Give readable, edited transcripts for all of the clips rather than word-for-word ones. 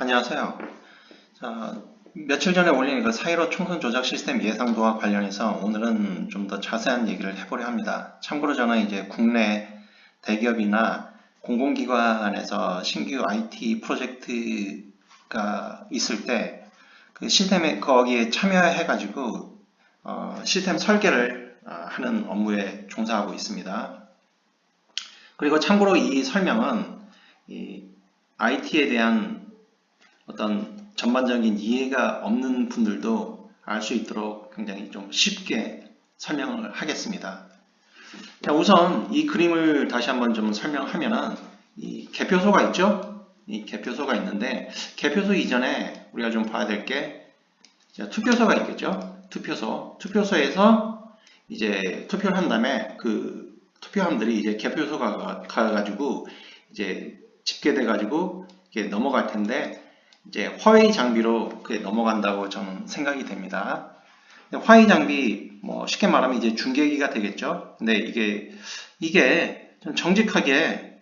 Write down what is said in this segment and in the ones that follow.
안녕하세요. 자, 며칠 전에 올린 그 사이로 총선 조작 시스템 예상도와 관련해서 오늘은 좀 더 자세한 얘기를 해보려 합니다. 참고로 저는 이제 국내 대기업이나 공공기관에서 신규 IT 프로젝트가 있을 때 그 시스템에 거기에 참여해가지고 시스템 설계를 하는 업무에 종사하고 있습니다. 그리고 참고로 이 설명은 이 IT에 대한 어떤 전반적인 이해가 없는 분들도 알 수 있도록 굉장히 좀 쉽게 설명을 하겠습니다. 자, 우선 이 그림을 다시 한번 좀 설명하면은 이 개표소가 있죠? 이 개표소가 있는데 개표소 이전에 우리가 좀 봐야 될 게 투표소가 있겠죠? 투표소에서 이제 투표를 한 다음에 그 투표함들이 이제 개표소가 가가지고 이제 집계돼 가지고 이게 넘어갈 텐데 이제 화웨이 장비로 그게 넘어간다고 저는 생각이 됩니다. 화웨이 장비 뭐 쉽게 말하면 이제 중계기가 되겠죠. 근데 이게 좀 정직하게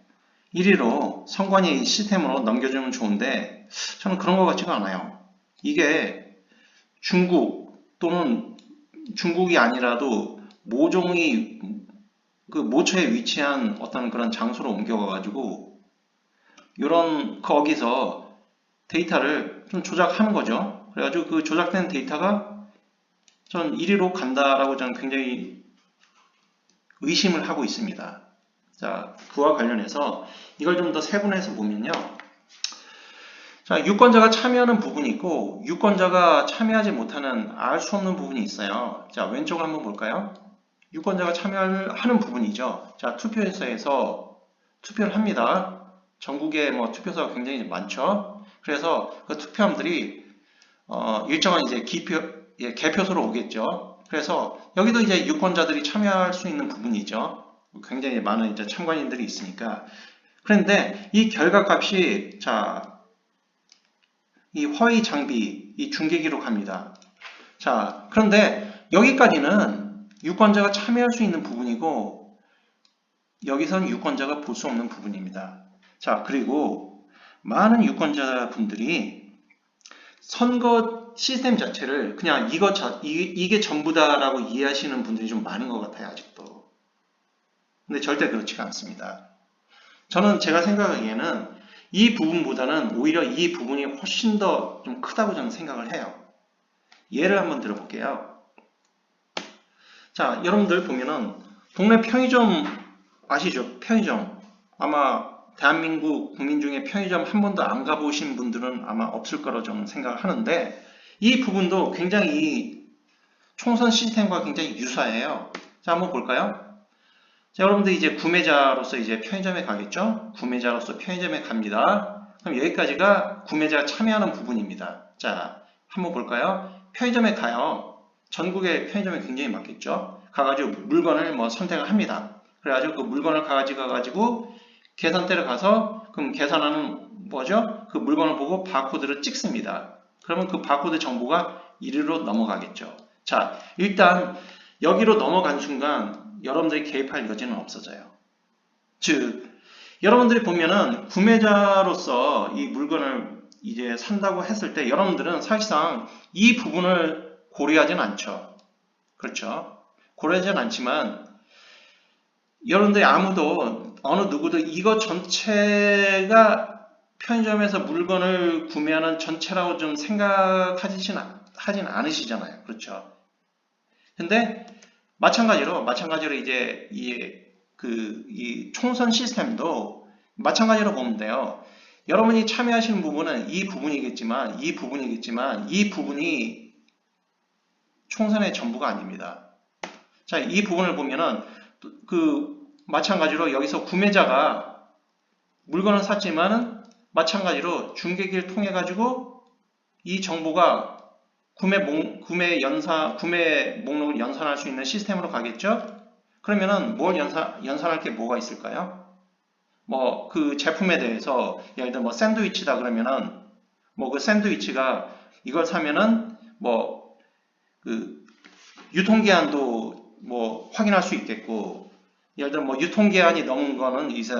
1위로 선관위 시스템으로 넘겨주면 좋은데 저는 그런 것 같지가 않아요. 이게 중국 또는 중국이 아니라도 모종이 그 모처에 위치한 어떤 그런 장소로 옮겨가가지고 이런 거기서 데이터를 좀 조작하는 거죠. 그래가지고 그 조작된 데이터가 전 1위로 간다라고 저는 굉장히 의심을 하고 있습니다. 자, 그와 관련해서 이걸 좀 더 세분해서 보면요. 자, 유권자가 참여하는 부분이 있고 유권자가 참여하지 못하는 알 수 없는 부분이 있어요. 자, 왼쪽을 한번 볼까요? 유권자가 참여하는 부분이죠. 자, 투표소에서 투표를 합니다. 전국에 뭐 투표소가 굉장히 많죠. 그래서 그 투표함들이 일정한 이제 개표소로 오겠죠. 그래서 여기도 이제 유권자들이 참여할 수 있는 부분이죠. 굉장히 많은 이제 참관인들이 있으니까. 그런데 이 결과값이 자, 이 화웨이 장비, 이 중계기로 갑니다. 자, 그런데 여기까지는 유권자가 참여할 수 있는 부분이고 여기선 유권자가 볼 수 없는 부분입니다. 자, 그리고 많은 유권자분들이 선거 시스템 자체를 그냥 이게 전부다라고 이해하시는 분들이 좀 많은 것 같아요, 아직도. 근데 절대 그렇지가 않습니다. 저는 제가 생각하기에는 이 부분보다는 오히려 이 부분이 훨씬 더 좀 크다고 저는 생각을 해요. 예를 한번 들어볼게요. 자, 여러분들 보면은 동네 편의점 아시죠? 편의점. 아마 대한민국 국민 중에 편의점 한 번도 안 가보신 분들은 아마 없을 거라고 저는 생각을 하는데 이 부분도 굉장히 이 총선 시스템과 굉장히 유사해요. 자, 한번 볼까요? 자, 여러분들 이제 구매자로서 이제 편의점에 가겠죠? 구매자로서 편의점에 갑니다. 그럼 여기까지가 구매자가 참여하는 부분입니다. 자, 한번 볼까요? 편의점에 가요. 전국의 편의점이 굉장히 많겠죠? 가가지고 물건을 뭐 선택을 합니다. 그래가지고 그 물건을 가가지고 계산대를 가서 그럼 계산하는 뭐죠? 그 물건을 보고 바코드를 찍습니다. 그러면 그 바코드 정보가 이리로 넘어가겠죠. 자, 일단 여기로 넘어간 순간 여러분들이 개입할 여지는 없어져요. 즉, 여러분들이 보면은 구매자로서 이 물건을 이제 산다고 했을 때 여러분들은 사실상 이 부분을 고려하진 않죠. 그렇죠? 고려하진 않지만 여러분들이 아무도 어느 누구도 이거 전체가 편의점에서 물건을 구매하는 전체라고 좀 생각하진 않으시잖아요. 그렇죠? 근데 마찬가지로 이제 이 총선 시스템도 마찬가지로 보면 돼요. 여러분이 참여하시는 부분은 이 부분이겠지만 이 부분이 총선의 전부가 아닙니다. 자, 이 부분을 보면은 마찬가지로 여기서 구매자가 물건을 샀지만은 마찬가지로 중개기를 통해 가지고 이 정보가 구매 목록을 연산할 수 있는 시스템으로 가겠죠? 그러면은 뭘 연산할 게 뭐가 있을까요? 뭐 그 제품에 대해서 예를 들어 뭐 샌드위치다 그러면은 뭐 그 샌드위치가 이걸 사면은 뭐 그 유통기한도 뭐 확인할 수 있겠고 예를 들어 뭐 유통기한이 넘은 거는 이제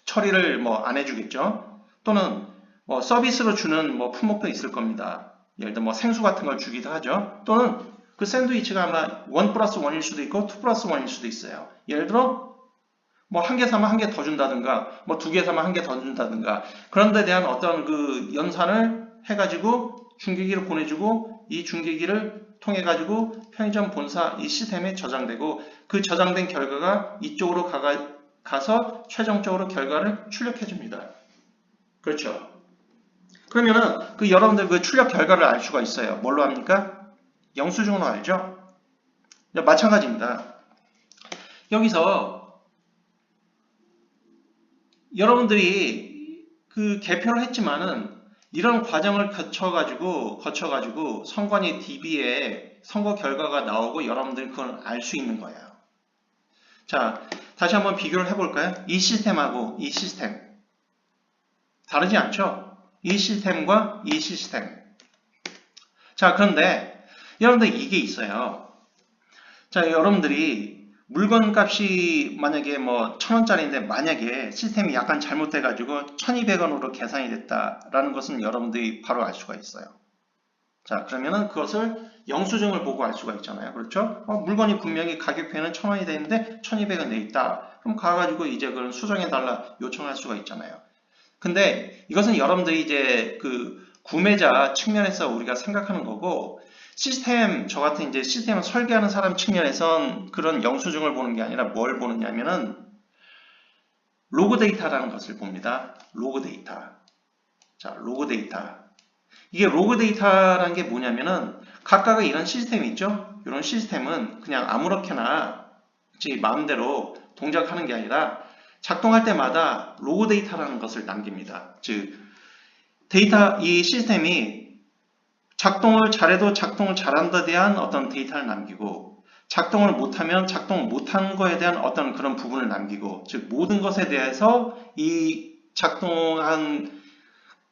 처리를 뭐 안 해주겠죠? 또는 뭐 서비스로 주는 뭐 품목도 있을 겁니다. 예를 들어 뭐 생수 같은 걸 주기도 하죠. 또는 그 샌드위치가 아마 1+1일 수도 있고 2+1일 수도 있어요. 예를 들어 뭐 한 개 사면 한 개 더 준다든가 뭐 두 개 사면 한 개 더 준다든가 그런 데 대한 어떤 그 연산을 해가지고 중계기를 보내주고 이 중계기를 통해 가지고 편의점 본사 이 시스템에 저장되고 그 저장된 결과가 이쪽으로 가서 최종적으로 결과를 출력해 줍니다. 그렇죠. 그러면은 그 여러분들 그 출력 결과를 알 수가 있어요. 뭘로 합니까? 영수증으로 알죠? 마찬가지입니다. 여기서 여러분들이 그 개표를 했지만은 이런 과정을 거쳐가지고 선관위 DB에 선거 결과가 나오고 여러분들이 그걸 알 수 있는 거예요. 자, 다시 한번 비교를 해볼까요? 이 시스템하고 이 시스템 다르지 않죠? 이 시스템과 이 시스템. 자, 그런데 여러분들 이게 있어요. 자, 여러분들이 물건 값이 만약에 뭐 1,000원짜리인데 만약에 시스템이 약간 잘못돼가지고 1,200원으로 계산이 됐다라는 것은 여러분들이 바로 알 수가 있어요. 자, 그러면은 그것을 영수증을 보고 알 수가 있잖아요. 그렇죠? 물건이 분명히 가격표에는 1,000원이 돼 있는데 1,200원 돼 있다. 그럼 가가지고 이제 그걸 수정해달라 요청할 수가 있잖아요. 근데 이것은 여러분들이 이제 그 구매자 측면에서 우리가 생각하는 거고 시스템, 저 같은 이제 시스템을 설계하는 사람 측면에선 그런 영수증을 보는 게 아니라 뭘 보느냐면은 로그 데이터라는 것을 봅니다. 로그 데이터. 자, 로그 데이터. 이게 로그 데이터라는 게 뭐냐면은 각각의 이런 시스템이 있죠. 이런 시스템은 그냥 아무렇게나 제 마음대로 동작하는 게 아니라 작동할 때마다 로그 데이터라는 것을 남깁니다. 즉 데이터 이 시스템이 작동을 잘해도 작동을 잘한 데 대한 어떤 데이터를 남기고 작동을 못하면 작동을 못한 거에 대한 어떤 그런 부분을 남기고 즉 모든 것에 대해서 이 작동한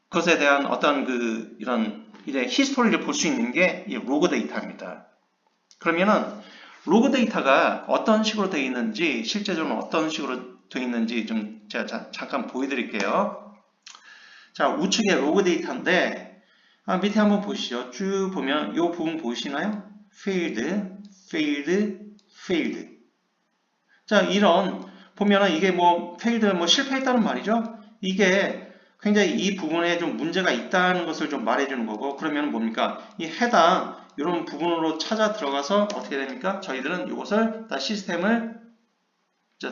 것에 대한 어떤 그 이런 이제 히스토리를 볼 수 있는 게 이 로그 데이터입니다. 그러면은 로그 데이터가 어떤 식으로 되어 있는지 실제적으로 어떤 식으로 되어 있는지 좀 제가 잠깐 보여드릴게요. 자, 우측에 로그 데이터인데 밑에 한번 보시죠. 쭉 보면 이 부분 보이시나요? failed. 자, 이런 보면은 이게 뭐 failed 뭐 실패했다는 말이죠. 이게 굉장히 이 부분에 좀 문제가 있다는 것을 좀 말해주는 거고 그러면 뭡니까? 이 해당 이런 부분으로 찾아 들어가서 어떻게 됩니까? 저희들은 이것을 다시 시스템을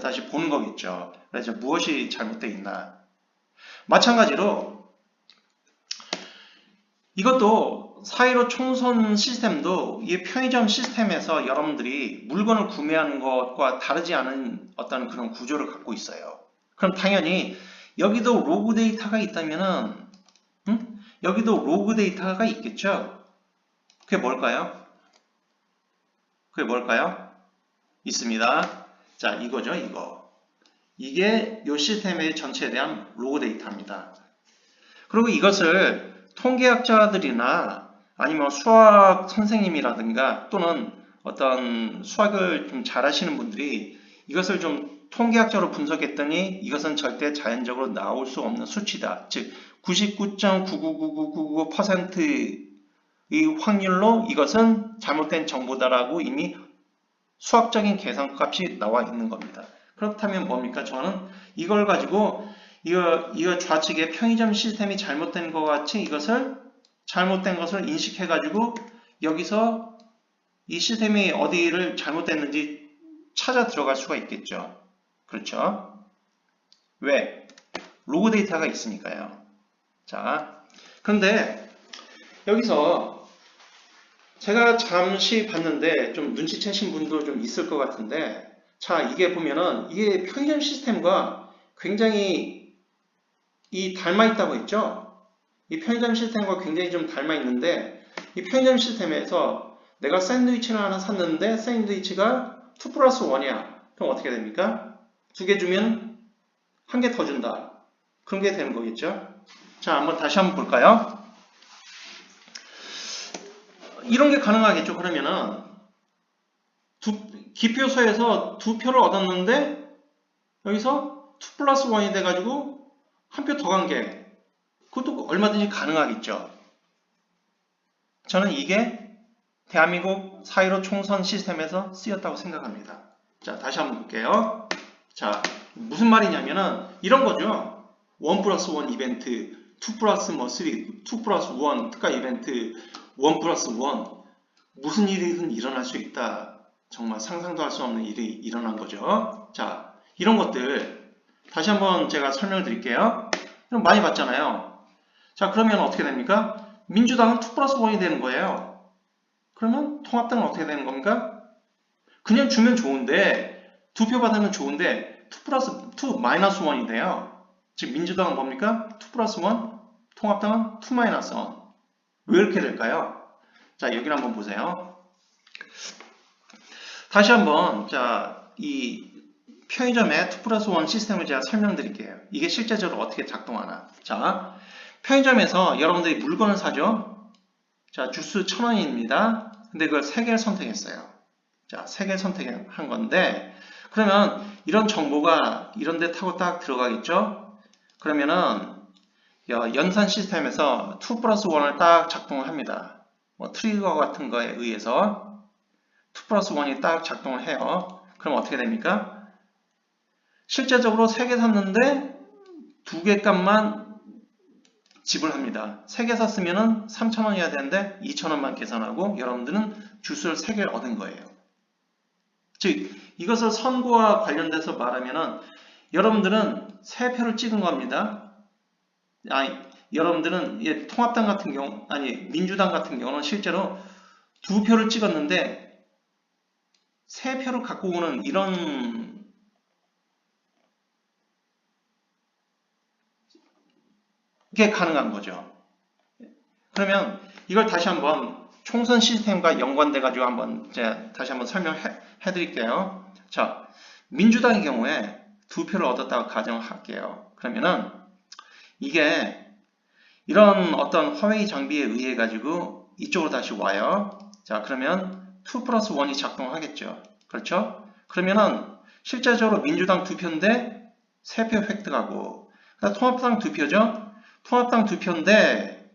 다시 보는 거겠죠. 그래서 무엇이 잘못되어 있나? 마찬가지로 이것도 사이로 총선 시스템도 이 편의점 시스템에서 여러분들이 물건을 구매하는 것과 다르지 않은 어떤 그런 구조를 갖고 있어요. 그럼 당연히 여기도 로그 데이터가 있다면은 여기도 로그 데이터가 있겠죠. 그게 뭘까요? 있습니다. 자, 이거죠, 이거. 이게 이 시스템의 전체에 대한 로그 데이터입니다. 그리고 이것을 통계학자들이나 아니면 수학 선생님이라든가 또는 어떤 수학을 좀 잘하시는 분들이 이것을 좀 통계학적으로 분석했더니 이것은 절대 자연적으로 나올 수 없는 수치다. 즉 99.99999%의 확률로 이것은 잘못된 정보다라고 이미 수학적인 계산값이 나와 있는 겁니다. 그렇다면 뭡니까? 저는 이걸 가지고 이거 좌측에 편의점 시스템이 잘못된 것 같이 이것을 잘못된 것을 인식해가지고 여기서 이 시스템이 어디를 잘못됐는지 찾아 들어갈 수가 있겠죠. 그렇죠? 왜? 로그 데이터가 있으니까요. 자, 그런데 여기서 제가 잠시 봤는데 좀 눈치채신 분도 좀 있을 것 같은데 자, 이게 보면은 이게 편의점 시스템과 굉장히 닮아 있다고 했죠? 이 편의점 시스템과 굉장히 좀 닮아 있는데 이 편의점 시스템에서 내가 샌드위치를 하나 샀는데 샌드위치가 2+1이야. 그럼 어떻게 됩니까? 2개 주면 한 개 더 준다. 그런 게 되는 거겠죠? 자, 다시 한번 볼까요? 이런 게 가능하겠죠. 그러면은 기표소에서 2표를 얻었는데 여기서 2+1이 돼가지고 한 표 더 간 게 그것도 얼마든지 가능하겠죠. 저는 이게 대한민국 4.15 총선 시스템에서 쓰였다고 생각합니다. 자, 다시 한번 볼게요. 자, 무슨 말이냐면은 이런 거죠. 1+1 이벤트, 2+3, 2+1 특가 이벤트, 1+1 무슨 일이든 일어날 수 있다. 정말 상상도 할 수 없는 일이 일어난 거죠. 자, 이런 것들 다시 한번 제가 설명을 드릴게요. 많이 봤잖아요. 자, 그러면 어떻게 됩니까? 민주당은 2+1이 되는 거예요. 그러면 통합당은 어떻게 되는 겁니까? 그냥 주면 좋은데, 2표 받으면 좋은데 2+2-1이 돼요. 즉 민주당은 뭡니까? 2+1, 통합당은 2-1. 왜 이렇게 될까요? 자, 여기를 한번 보세요. 다시 한번 이 편의점의 2+1 시스템을 제가 설명드릴게요. 이게 실제적으로 어떻게 작동하나. 자, 편의점에서 여러분들이 물건을 사죠. 자, 주스 1,000원입니다. 근데 그걸 3개를 선택했어요. 자, 3개를 선택한 건데, 그러면 이런 정보가 이런 데 타고 딱 들어가겠죠? 그러면은 연산 시스템에서 2+1을 딱 작동을 합니다. 뭐 트리거 같은 거에 의해서 2+1이 딱 작동을 해요. 그럼 어떻게 됩니까? 실제적으로 3개 샀는데 2개 값만 지불합니다. 3개 샀으면 3,000원이어야 되는데 2,000원만 계산하고 여러분들은 주스를 3개를 얻은 거예요. 즉 이것을 선거와 관련돼서 말하면은 여러분들은 3표를 찍은 겁니다. 여러분들은 통합당 같은 경우, 민주당 같은 경우는 실제로 2표를 찍었는데 3표를 갖고 오는 이런 게 가능한 거죠. 그러면 이걸 다시 한번 총선 시스템과 연관돼 가지고 한번 제가 다시 한번 설명해 드릴게요. 자, 민주당의 경우에 2표를 얻었다고 가정할게요. 그러면은 이게 이런 어떤 화웨이 장비에 의해 가지고 이쪽으로 다시 와요. 자, 그러면 2+1이 작동하겠죠. 그렇죠? 그러면은 실제적으로 민주당 2표인데 3표 획득하고, 통합당 2표죠. 통합당 2표인데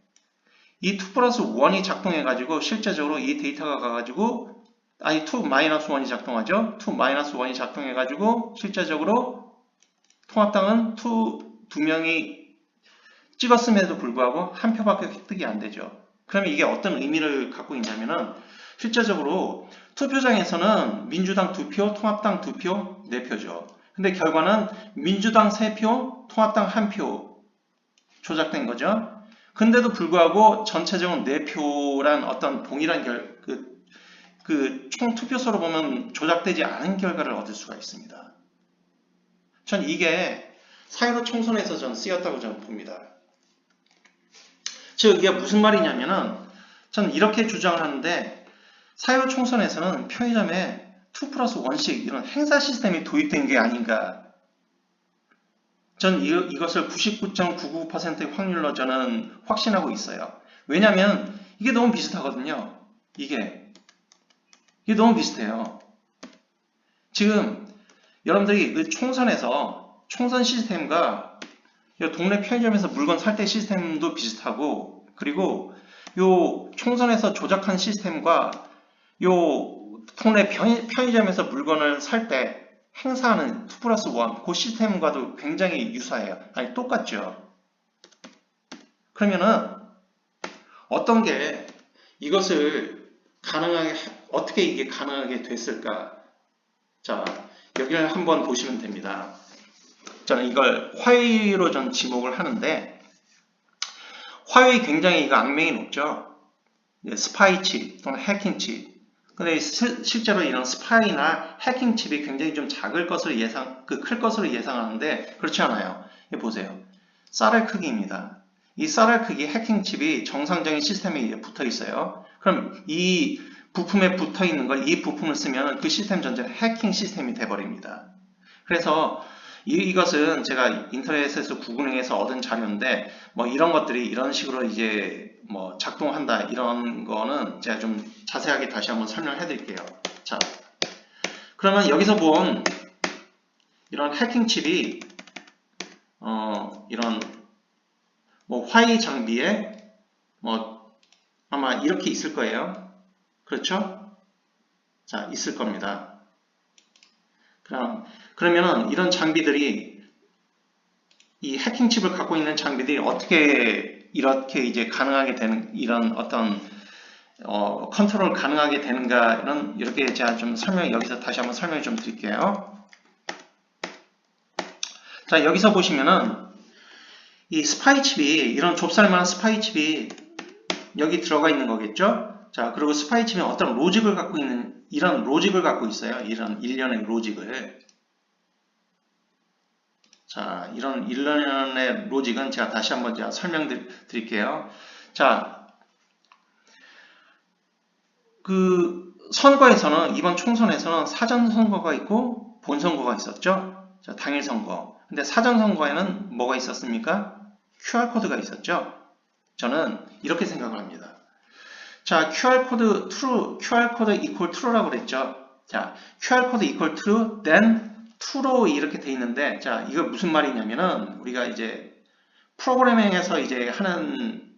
이 2+1이 작동해 가지고 실제적으로 이 데이터가 가가지고 2-1이 작동하죠. 2-1이 작동해 가지고 실제적으로 통합당은 2명이 찍었음에도 불구하고 한 표밖에 획득이 안 되죠. 그러면 이게 어떤 의미를 갖고 있냐면은 실제적으로 투표장에서는 민주당 2표, 통합당 2표, 4표죠. 근데 결과는 민주당 3표, 통합당 1표 조작된 거죠. 근데도 불구하고 전체적으로 4표란 어떤 동일한 총 투표수로 보면 조작되지 않은 결과를 얻을 수가 있습니다. 전 이게 4.15 총선에서 전 쓰였다고 저는 봅니다. 즉 이게 무슨 말이냐면은 저는 이렇게 주장을 하는데 4.15 총선에서는 편의점에 2+1씩 이런 행사 시스템이 도입된 게 아닌가. 전 이것을 99.99%의 확률로 저는 확신하고 있어요. 왜냐하면 이게 너무 비슷하거든요. 이게 너무 비슷해요. 지금 여러분들이 그 총선에서 총선 시스템과 동네 편의점에서 물건 살 때 시스템도 비슷하고, 그리고 요 총선에서 조작한 시스템과 요 동네 편의점에서 물건을 살 때 행사하는 2+1 그 시스템과도 굉장히 유사해요. 똑같죠. 그러면은 어떤 게 이것을 어떻게 이게 가능하게 됐을까? 자, 여기를 한번 보시면 됩니다. 저는 이걸 화웨이로 전 지목을 하는데, 화웨이 굉장히 이거 악명이 높죠. 스파이 칩 또는 해킹 칩. 근데 실제로 이런 스파이나 해킹 칩이 굉장히 좀 작을 것으로 클 것으로 예상하는데 그렇지 않아요. 보세요. 쌀알 크기입니다. 이 쌀알 크기 해킹 칩이 정상적인 시스템에 붙어 있어요. 그럼 이 부품에 붙어 있는 걸 이 부품을 쓰면 그 시스템 전체가 해킹 시스템이 돼버립니다. 그래서 이것은 제가 인터넷에서 구글링해서 얻은 자료인데, 뭐 이런 것들이 이런 식으로 이제 뭐 작동한다, 이런 거는 제가 좀 자세하게 다시 한번 설명해 드릴게요. 자, 그러면 여기서 본 이런 해킹 칩이 이런 뭐 Y 장비에 뭐 아마 이렇게 있을 거예요. 그렇죠? 자, 있을 겁니다. 그러면은 이런 장비들이 이 해킹칩을 갖고 있는 장비들이 어떻게 이렇게 이제 가능하게 되는 이런 어떤 컨트롤 가능하게 되는가 이렇게 제가 좀 여기서 다시 한번 설명을 좀 드릴게요. 자, 여기서 보시면은 이 스파이칩이 이런 좁쌀만한 스파이칩이 여기 들어가 있는 거겠죠? 자, 그리고 스파이칩이 어떤 로직을 갖고 있는 이런 로직을 갖고 있어요. 이런 일련의 로직을. 자, 이런 일련의 로직은 제가 다시 한번 제가 설명드릴게요. 자, 그 선거에서는 이번 총선에서는 사전 선거가 있고 본 선거가 있었죠. 자, 당일 선거. 근데 사전 선거에는 뭐가 있었습니까? QR 코드가 있었죠. 저는 이렇게 생각을 합니다. 자, QR 코드 equal true라고 그랬죠. 자, QR 코드 equal true, then true로 이렇게 돼 있는데, 자, 이거 무슨 말이냐면은 우리가 이제 프로그래밍에서 이제 하는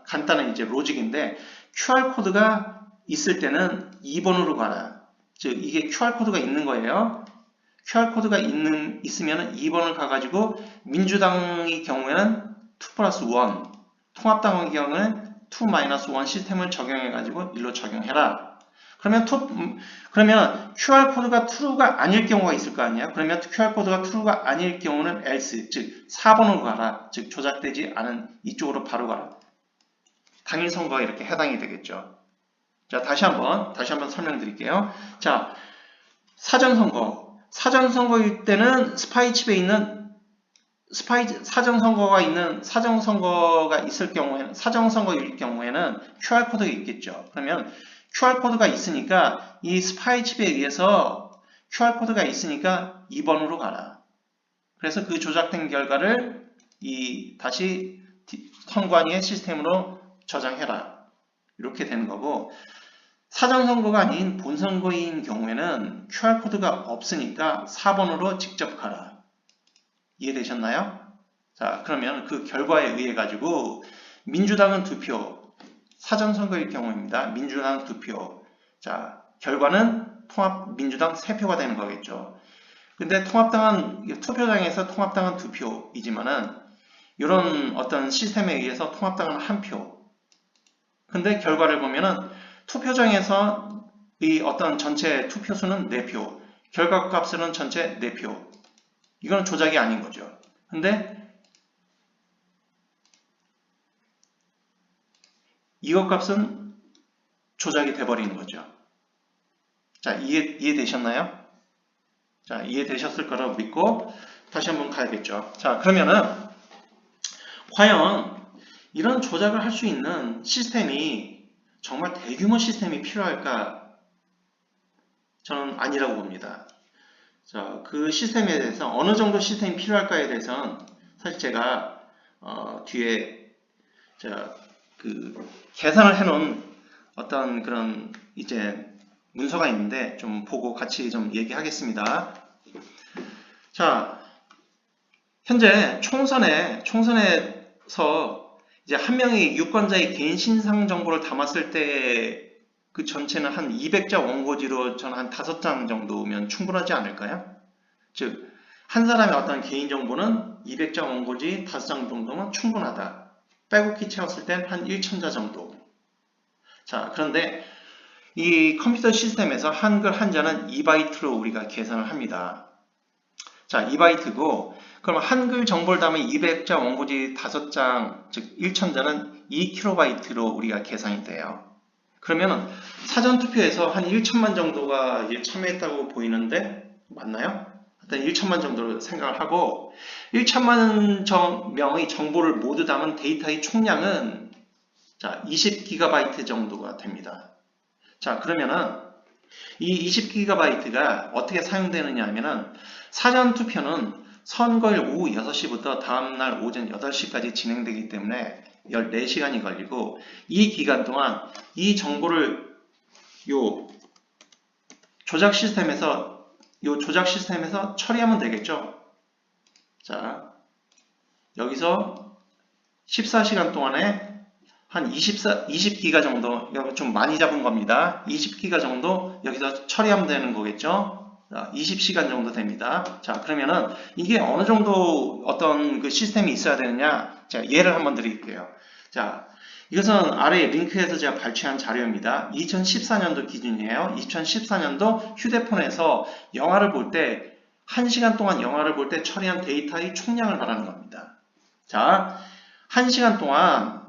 간단한 이제 로직인데, QR 코드가 있을 때는 2번으로 가라. 즉, 이게 QR 코드가 있는 거예요. QR 코드가 있으면 2번을 가가지고 민주당의 경우에는 2+1, 통합당의 경우에는 2-1 시스템을 적용해가지고 일로 적용해라. 그러면 QR 코드가 true가 아닐 경우가 있을 거 아니에요? 그러면 QR 코드가 true가 아닐 경우는 else, 즉 4번으로 가라. 즉 조작되지 않은 이쪽으로 바로 가라. 당일 선거가 이렇게 해당이 되겠죠. 자, 다시 한번 설명드릴게요. 자, 사전 선거일 때는 스파이칩에 있는 사전 선거가 있을 경우에는 사전 선거일 경우에는 QR 코드가 있겠죠. 그러면 QR 코드가 있으니까 이 스파이칩에 의해서 QR 코드가 있으니까 2번으로 가라. 그래서 그 조작된 결과를 다시 선관위의 시스템으로 저장해라. 이렇게 되는 거고, 사전 선거가 아닌 본 선거인 경우에는 QR 코드가 없으니까 4번으로 직접 가라. 이해되셨나요? 자, 그러면 그 결과에 의해 가지고 민주당은 2표, 사전 선거일 경우입니다. 민주당 2표. 자, 결과는 민주당 3표가 되는 거겠죠. 근데 투표장에서 통합당은 2표이지만은 이런 어떤 시스템에 의해서 통합당은 1표. 근데 결과를 보면은 투표장에서 이 어떤 전체 투표수는 4표, 결과 값은 전체 4표. 이건 조작이 아닌 거죠. 근데 이것 값은 조작이 돼버리는 거죠. 자, 이해되셨나요? 자, 이해되셨을 거라고 믿고 다시 한번 가야겠죠. 자, 그러면은 과연 이런 조작을 할 수 있는 시스템이 정말 대규모 시스템이 필요할까? 저는 아니라고 봅니다. 자, 그 시스템에 대해서 어느 정도 시스템이 필요할까에 대해서는 사실 제가 뒤에 계산을 해놓은 어떤 그런 이제 문서가 있는데 좀 보고 같이 좀 얘기하겠습니다. 자, 현재 총선에서 이제 한 명의 유권자의 개인 신상 정보를 담았을 때 그 전체는 한 200자 원고지로 저는 한 5장 정도면 충분하지 않을까요? 즉, 한 사람의 어떤 개인 정보는 200자 원고지 5장 정도면 충분하다. 빼곡히 채웠을 땐 한 1000자 정도. 자, 그런데 이 컴퓨터 시스템에서 한글 한자는 2바이트로 우리가 계산을 합니다. 자, 2바이트고, 그럼 한글 정보를 담은 200자 원고지 5장, 즉 1000자는 2kb로 우리가 계산이 돼요. 그러면 사전투표에서 한 1천만 정도가 참여했다고 보이는데 맞나요? 일단 1천만 정도로 생각을 하고 1천만 명의 정보를 모두 담은 데이터의 총량은 자, 20GB 정도가 됩니다. 자, 그러면은 이 20GB가 어떻게 사용되느냐 하면은 사전투표는 선거일 오후 6시부터 다음날 오전 8시까지 진행되기 때문에 14시간이 걸리고 이 기간 동안 이 정보를 조작 시스템에서 처리하면 되겠죠. 자, 여기서 14시간 동안에 한 20기가 정도, 이거 좀 많이 잡은 겁니다. 20기가 정도 여기서 처리하면 되는 거겠죠? 20시간 정도 됩니다. 자, 그러면은 이게 어느 정도 어떤 그 시스템이 있어야 되느냐? 자, 예를 한번 드릴게요. 자, 이것은 아래 링크에서 제가 발췌한 자료입니다. 2014년도 기준이에요. 2014년도 휴대폰에서 영화를 볼 때 1시간 동안 영화를 볼 때 처리한 데이터의 총량을 말하는 겁니다. 자, 1시간 동안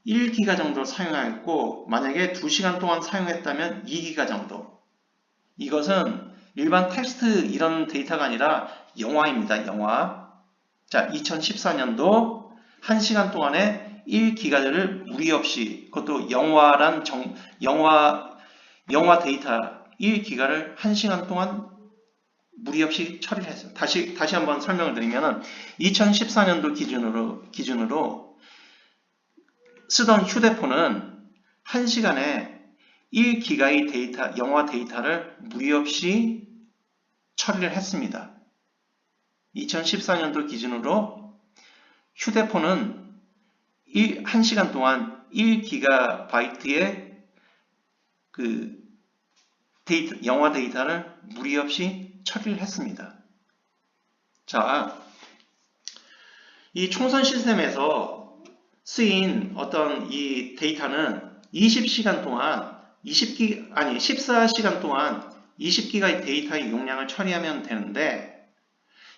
1기가 정도 사용하였고 만약에 2시간 동안 사용했다면 2기가 정도. 이것은 일반 텍스트 이런 데이터가 아니라 영화입니다. 영화. 자, 2014년도 1시간 동안에 1기가를 무리 없이, 그것도 영화 데이터 1기가를 1시간 동안 무리 없이 처리를 했어요. 다시 한번 설명을 드리면은 2014년도 기준으로 쓰던 휴대폰은 1시간에 1기가의 데이터, 영화 데이터를 무리 없이 처리를 했습니다. 2014년도 기준으로 휴대폰은 1시간 동안 1기가바이트의 그 데이터, 영화 데이터를 무리 없이 처리를 했습니다. 자, 이 총선 시스템에서 쓰인 어떤 이 데이터는 20시간 동안 14시간 동안 20기가의 데이터의 용량을 처리하면 되는데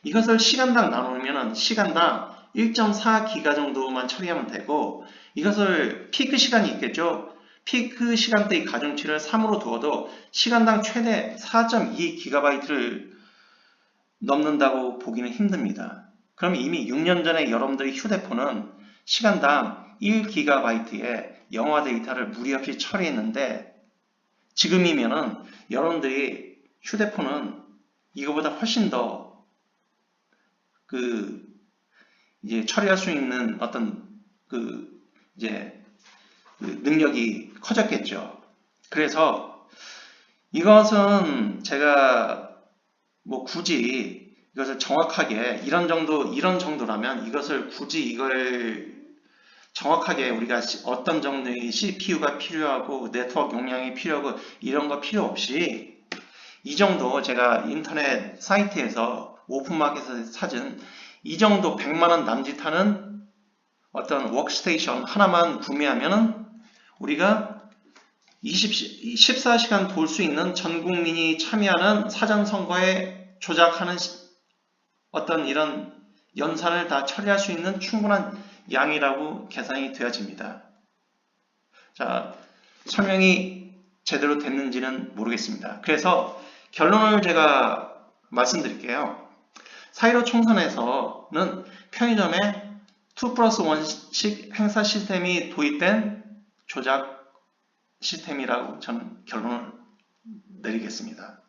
이것을 시간당 나누면 시간당 1.4기가 정도만 처리하면 되고 이것을 피크 시간이 있겠죠. 피크 시간대의 가중치를 3으로 두어도 시간당 최대 4.2기가바이트를 넘는다고 보기는 힘듭니다. 그럼 이미 6년 전에 여러분들의 휴대폰은 시간당 1기가바이트의 영화 데이터를 무리 없이 처리했는데 지금이면은 여러분들이 휴대폰은 이거보다 훨씬 더 이제 처리할 수 있는 어떤 능력이 커졌겠죠. 그래서 이것은 제가 뭐 굳이 이것을 정확하게 이런 정도라면 이것을 굳이 이걸 정확하게 우리가 어떤 정도의 CPU가 필요하고 네트워크 용량이 필요하고 이런 거 필요 없이 이 정도 제가 인터넷 사이트에서 오픈마켓에서 찾은 이 정도 100만원 남짓하는 어떤 워크스테이션 하나만 구매하면은 우리가 14시간 볼 수 있는 전 국민이 참여하는 사전선거에 조작하는 어떤 이런 연산을 다 처리할 수 있는 충분한 양이라고 계산이 되어집니다. 자, 설명이 제대로 됐는지는 모르겠습니다. 그래서 결론을 제가 말씀드릴게요. 4.15 총선에서는 편의점에 2+1식 행사 시스템이 도입된 조작 시스템이라고 저는 결론을 내리겠습니다.